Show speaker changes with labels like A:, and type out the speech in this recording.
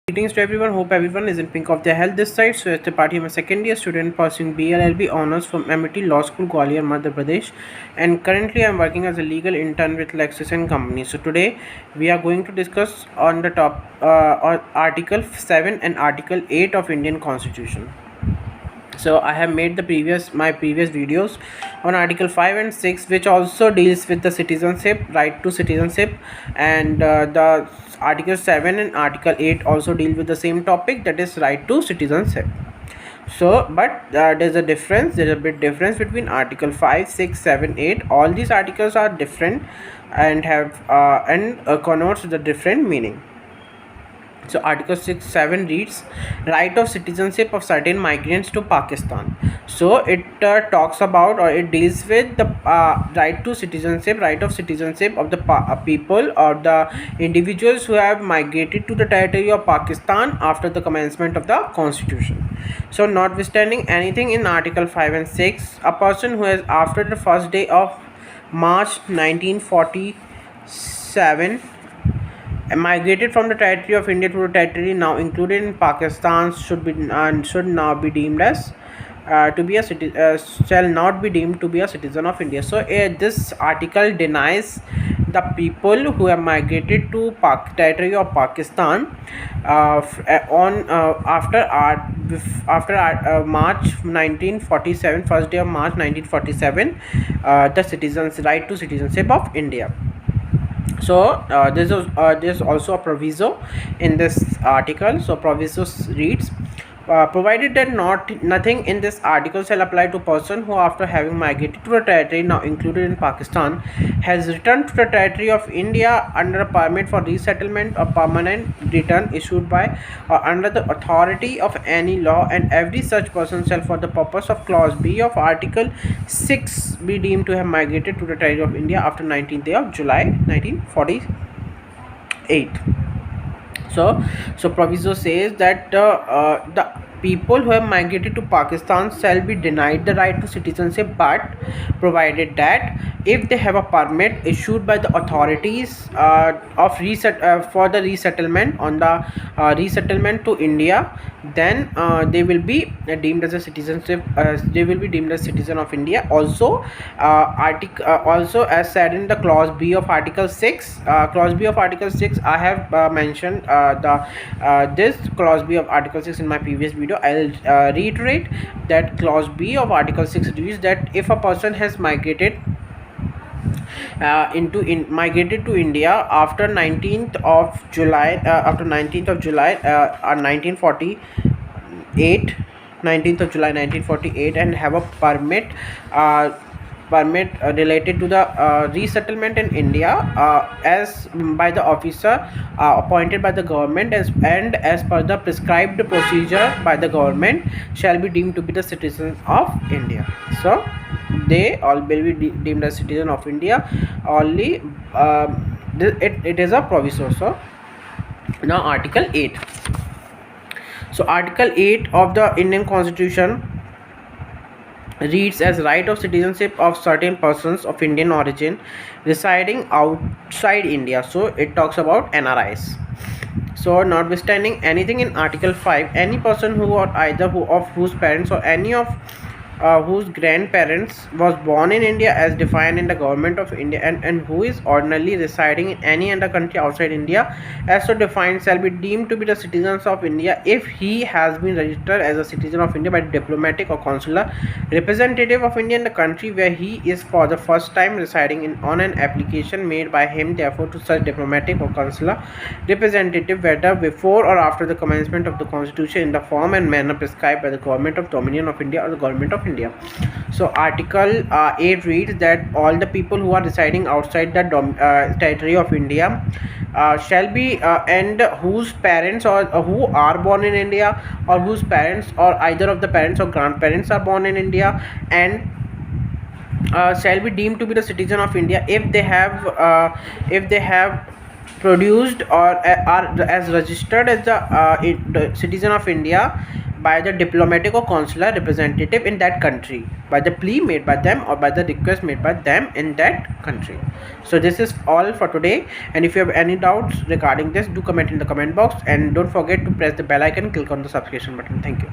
A: Greetings to everyone. Hope everyone is in pink of their health this side. So, as the party, I'm a second year student pursuing BLLB honors from MIT Law School, Gwalior, Madhya Pradesh, and currently I'm working as a legal intern with Lexis and Company. So, today we are going to discuss on the top on Article 7 and Article 8 of Indian Constitution. So I have made my previous videos on Article 5 and 6, which also deals with the citizenship, right to citizenship, and the Article 7 and Article 8 also deal with the same topic, that is right to citizenship. So but there's a bit difference between Article 5, 6, 7, 8. All these articles are different and have connotes the different meaning. So Article 6-7 reads, right of citizenship of certain migrants to Pakistan. So it talks about, or it deals with the right of citizenship of the people or the individuals who have migrated to the territory of Pakistan after the commencement of the constitution. So notwithstanding anything in Article 5 and 6, a person who has after the first day of March 1947 migrated from the territory of India to the territory now included in Pakistan should now be deemed as shall not be deemed to be a citizen of India. So this article denies the people who have migrated to territory of Pakistan after March 1947, first day of March 1947, the citizens right to citizenship of India. So there's also a proviso in this article. So proviso reads, provided that nothing in this article shall apply to person who after having migrated to a territory now included in Pakistan has returned to the territory of India under a permit for resettlement or permanent return issued by or under the authority of any law, and every such person shall for the purpose of clause B of Article 6 be deemed to have migrated to the territory of India after 19th day of July 1948. So proviso says that the people who have migrated to Pakistan shall be denied the right to citizenship, but provided that if they have a permit issued by the authorities for the resettlement on the resettlement to India, then they will be deemed as a citizenship. They will be deemed as citizen of India. Also, also as said in the clause B of Article 6. Clause B of Article 6, I have mentioned this clause B of Article 6 in my previous video. I'll reiterate that clause B of Article 6 reads that if a person has migrated migrated to India after 19th of July 1948, 19th of July 1948, and have a permit related to the resettlement in India as by the officer appointed by the government and as per the prescribed procedure by the government, shall be deemed to be the citizens of India. So they all will be deemed as citizen of India only. It is a proviso. So now Article 8. So Article 8 of the Indian Constitution reads as right of citizenship of certain persons of Indian origin residing outside India. So it talks about NRIs. So notwithstanding anything in Article 5, any person who or either of whose parents or any of whose grandparents was born in India as defined in the Government of India and who is ordinarily residing in any other country outside India as so defined shall be deemed to be the citizens of India if he has been registered as a citizen of India by the diplomatic or consular representative of India in the country where he is for the first time residing on an application made by him therefore to such diplomatic or consular representative, whether before or after the commencement of the Constitution, in the form and manner prescribed by the Government of Dominion of India or the Government of India. So Article 8 reads that all the people who are residing outside the territory of India shall be and whose parents or who are born in India or whose parents or either of the parents or grandparents are born in India and shall be deemed to be the citizen of India if they have produced or are as registered as the citizen of India by the diplomatic or consular representative in that country, by the plea made by them or by the request made by them in that country. So this is all for today, and if you have any doubts regarding this, do comment in the comment box, and don't forget to press the bell icon, click on the subscription button. Thank you.